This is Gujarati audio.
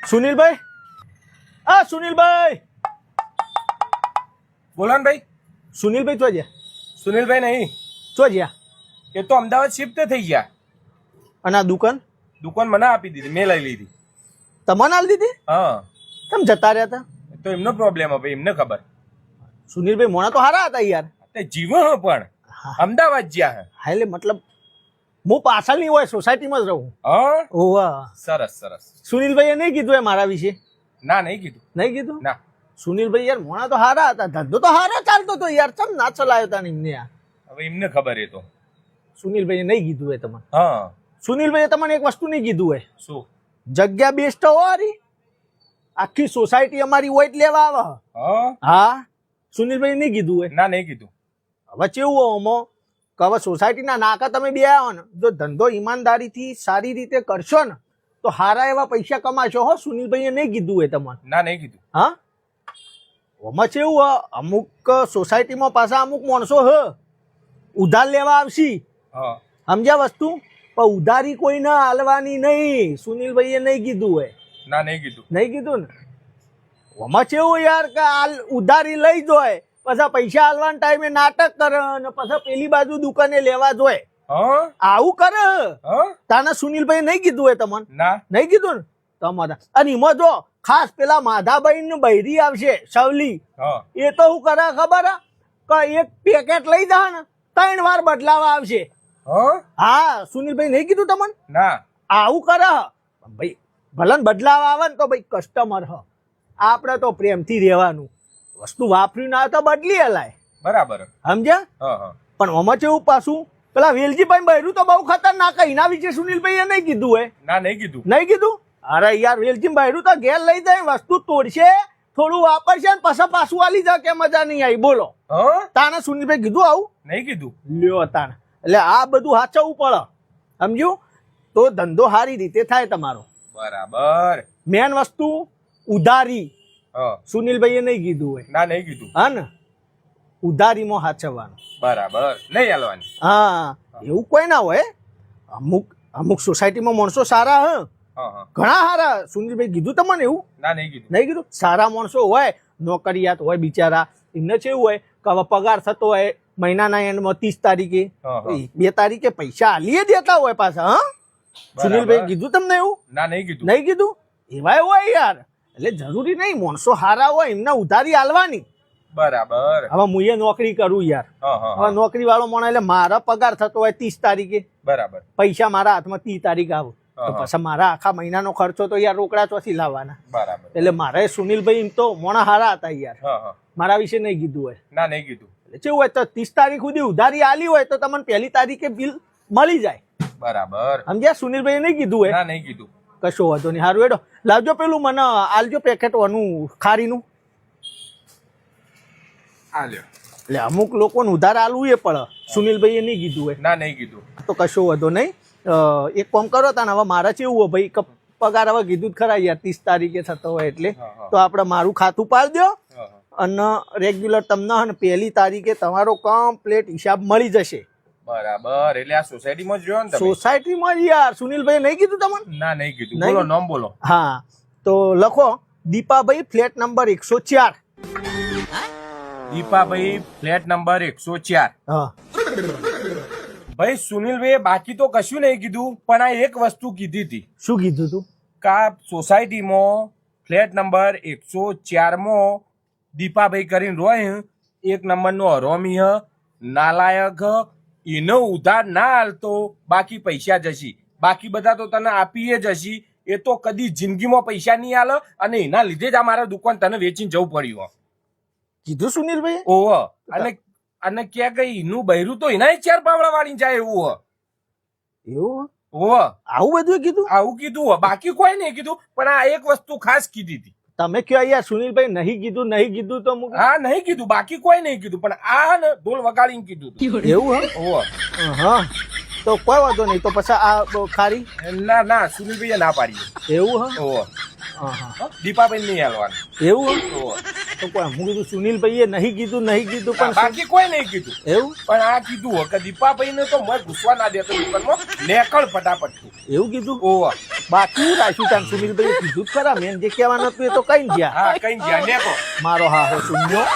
સુનિલભાઈ, આ સુનિલભાઈ, બોલો ને ભાઈ. સુનિલભાઈ તો જ્યાં સુનિલભાઈ નહીં, તો જ્યાં એ તો અમદાવાદ શિફ્ટ થઈ ગયા. અને આ દુકાન દુકાન મને આપી દીધી, મેં લઈ લીધી. તમને આલી દીધી? હા, કેમ જતા રહ્યા હતા? તો એમનો પ્રોબ્લેમ હવે એમને ખબર. સુનિલભાઈ મોણા તો હારા હતા યાર. તે જીવો હે પણ અમદાવાદ જ્યાં હે. હા એટલે મતલબ હું પાછળની હોય સોસાયટીમાં જ રહું. હા, ઓવા સરસ સરસ. સુનિલભાઈએ નહીં કીધું એ મારા વિશે? ના, નહીં કીધું. નહીં કીધું? ના. સુનિલભાઈ યાર મોણા તો હારા હતા, ધંધો તો હારો ચાલતો હતો યાર, ચમ ના ચલાયો તા એમને યાર. હવે એમને ખબર એ તો. સુનિલભાઈએ નહીં કીધું એ તમને? હા. સુનિલભાઈએ તમને એક વસ્તુ નહીં કીધું હોય? શું? જગ્યા બેસ્ટ હોરી આખી સોસાયટી અમારી હોય જ લેવા આવે. હા. હા, સુનિલભાઈ નહીં કીધું હોય? ના, નહીં કીધું. હવે કેવું હોય અમો કે હવે સોસાયટીના નાકા તમે બે આવો ને, જો ધંધો ઈમાનદારીથી સારી રીતે કરશો ને તો સારા એવા પૈસા કમાશો. હો, સુનિલભાઈએ નહીં કીધું હોય તમને? ના, નહીં કીધું. હા, આમાં કેવું હોય અમુક સોસાયટીમાં પાછા અમુક માણસો હ ઉધાર લેવા આવશી. હા. સમજ્યા વસ્તુ? પણ ઉધારી કોઈને હાલવાની નહીં. સુનિલભાઈએ નહીં કીધું હોય? ના, નહીં કીધું. નહીં કીધું ને? આમાં કેવું યાર કે ઉધારી લઈ જોય પછી પૈસા હાલવાના ટાઈમે નાટક કરે અને પછી પેલી બાજુ દુકાને લેવા જોય. હા. આવું કરે. હા. તાના સુનિલભાઈ નહીં કીધું હોય તમને? ના. નહીં કીધું ને? તમારા અને એમાં જો ખાસ પેલા માધાભાઈ નું બૈરી આવશે સવલી, હા. એ તો શું કરે ખબર હે? કે એક પેકેટ લઈ જા ને 3 વાર બદલાવા આવશે. હા. હા, સુનિલભાઈ નહીં કીધું તમને? ના. આવું કરે ભાઈ. ભલે ને બદલાવા આવે ને તો ભાઈ કસ્ટમર હ, આપણે તો પ્રેમથી રહેવાનું. વસ્તુ વાપર્યું ના તો બદલી હલાય. બરાબર. સમજ્યા? હા. હા. પણ આમાં કેવું પાછું પેલા વેલજીભાઈ બૈરું તો બહુ ખતરનાક. એના વિશે સુનિલભાઈએ નહીં કીધું હોય? ના, નહીં કીધું. નહીં કીધું? અરે યાર, વેલજી બૈરું તો ઘેર લઈ જાય, વસ્તુ તોડશે, થોડું વાપરશે ને પછી પાછું આલી જાય કે મજા નહીં આવી. બોલો, હા. તાને સુનિલભાઈ કીધું આવું? નહીં કીધું. લ્યો તાને. એટલે આ બધું સાચવવું પડે. સમજ્યું? તો ધંધો સારી રીતે થાય તમારો. બરાબર. મેન વસ્તુ ઉધારી. હા. સુનિલભાઈએ નહીં કીધું હોય? ના, નહીં કીધું. હા ને? ઉધારીમાં સાચવવાનું. બરાબર. નહીં હાલવાની. હા, એવું કોઈ ના હોય. અમુક અમુક સોસાયટીમાં માણસો સારા હ, હા. હા. ઘણા સારા. સુનિલભાઈ કીધું તમને એવું? ના, નહીં કીધું. નહીં કીધું? સારા માણસો હોય, નોકરિયાત હોય બિચારા, એમને કેવું હોય કે હવે પગાર થતો હોય મહિનાના એન્ડમાં 30 તારીખે, હા. હા. 2 તારીખે પૈસા આલીએ દેતા હોય પાછા. હા, સુનિલભાઈ કીધું તમને એવું? ના, નહીં કીધું. નહીં કીધું? એવાય હોય યાર. એટલે જરૂરી નહીં માણસો સારા હોય એમને ઉધારી આલવાની. બરાબર. હવે હું એ નોકરી કરું યાર, હા. હા. હવે નોકરી વાળો માણસ એટલે મારા પગાર થતો હોય 30 તારીખે, બરાબર. પૈસા મારા હાથમાં 30 તારીખે આવે તો હા. પછી મારા આખા મહિનાનો ખર્ચો તો યાર રોકડા ચોથી લાવવાના. બરાબર. એટલે મારે સુનિલભાઈ એમ તો મોણા હારા હતા યાર, હા. હા. મારા વિશે નહીં કીધું હોય. ના, નહીં કીધું. એટલે કેવું હોય તો 30 તારીખ સુધી ઉધારી આલી હોય તો તમને 1 તારીખે બિલ મળી જાય. બરાબર. સમજ્યા? સુનિલભાઈ નહીં કીધું હોય? ના, નહીં કીધું. કશો વાંધો નહીં. સારું હેડો લાવજો, પેલું મને આલજો પેકેટ વાનું ખારીનું. આ લ્યો. એટલે અમુક લોકોને ઉધાર આલવું એ પડે. સુનિલભાઈએ નહીં કીધું હોય ના, નહીં કીધું. તો કશો વાંધો નહીં. એક કામ કરો તાને, હવે મારા કેવું હોય ભાઈ કે પગાર હવે કીધું જ ખરા યાર 30 તારીખે થતો હોય એટલે હા. તો આપણે મારું ખાતું પાડી દો હા. અને રેગ્યુલર તમને હે ને 1 તારીખે તમારો કમ્પ્લીટ હિસાબ મળી જશે. બરાબર. એટલે આ સોસાયટીમાં જ રહ્યો ને તમે? સોસાયટીમાં જ યાર. સુનિલભાઈ નહીં કીધું તમને? ના, નહીં કીધું. નહીં? બોલો, નામ બોલો. હા, તો લખો Dipabhai, flat number 104. Dipabhai, flat number 104. હા, ભાઈ સુનિલભાઈ બાકી તો કશું નહીં કીધું, પણ આ એક વસ્તુ કીધી હતી શું કીધું તું? કે આ સોસાયટીમાં ફ્લેટ નંબર 104 માં દીપાભાઈ કરીને રોય, 1 નંબરનો હરોમી હ, નાલાયક હ, એનો ઉધાર ના હાલતો બાકી પૈસા જશી, બાકી બધા તો તને આપીએ જશી. એ તો કદી જિંદગીમાં પૈસા નહીં હાલે અને એના લીધે જ આ મારા દુકાન તને વેચીને જવું પડ્યું. કીધું સુનિલભાઈ? ઓહ. અને ક્યાં કઈ એનું બૈરું તો એના 4 પાવડા વાળી જાય એવું હ. એવું? ઓહ. આવું બધું કીધું? આવું કીધું હો, બાકી કોઈ નહીં કીધું, પણ આ એક વસ્તુ ખાસ કીધી હતી. તમે કયો યાર સુનિલભાઈ નહીં કીધું તો મૂકો. હા, નહીં કીધું, બાકી કોઈ નહીં કીધું, પણ આ ને ઢોલ વગાડીને કીધું હતું. એવું? ઓહ. હા, તો કોઈ વાંધો નહીં. તો પછી આ ખારી? ના, સુનિલભાઈએ ના પાડી. એવું? ઓહ. હા, દીપાભાઈ નહીં હાલવાનું. એવું? ઓહ. તો કોઈ હું કીધું સુનિલભાઈએ નહીં કીધું પણ બાકી કોઈ નહીં કીધું એવું પણ આ કીધું હો કે દીપાભાઈ ને તો મેં ઘૂસવા ના દેતો દુકાનમાં નેકળ ફટાફટ તું. એવું કીધું ઓવા બાકી હું રાખ્યું તાન સુનિલભાઈએ કીધું જ ખરા મેં જે કહેવાનું હતું એ તો કઈ ગયા હા કઈ ગયા નેકો મારો હા હો શૂન્યો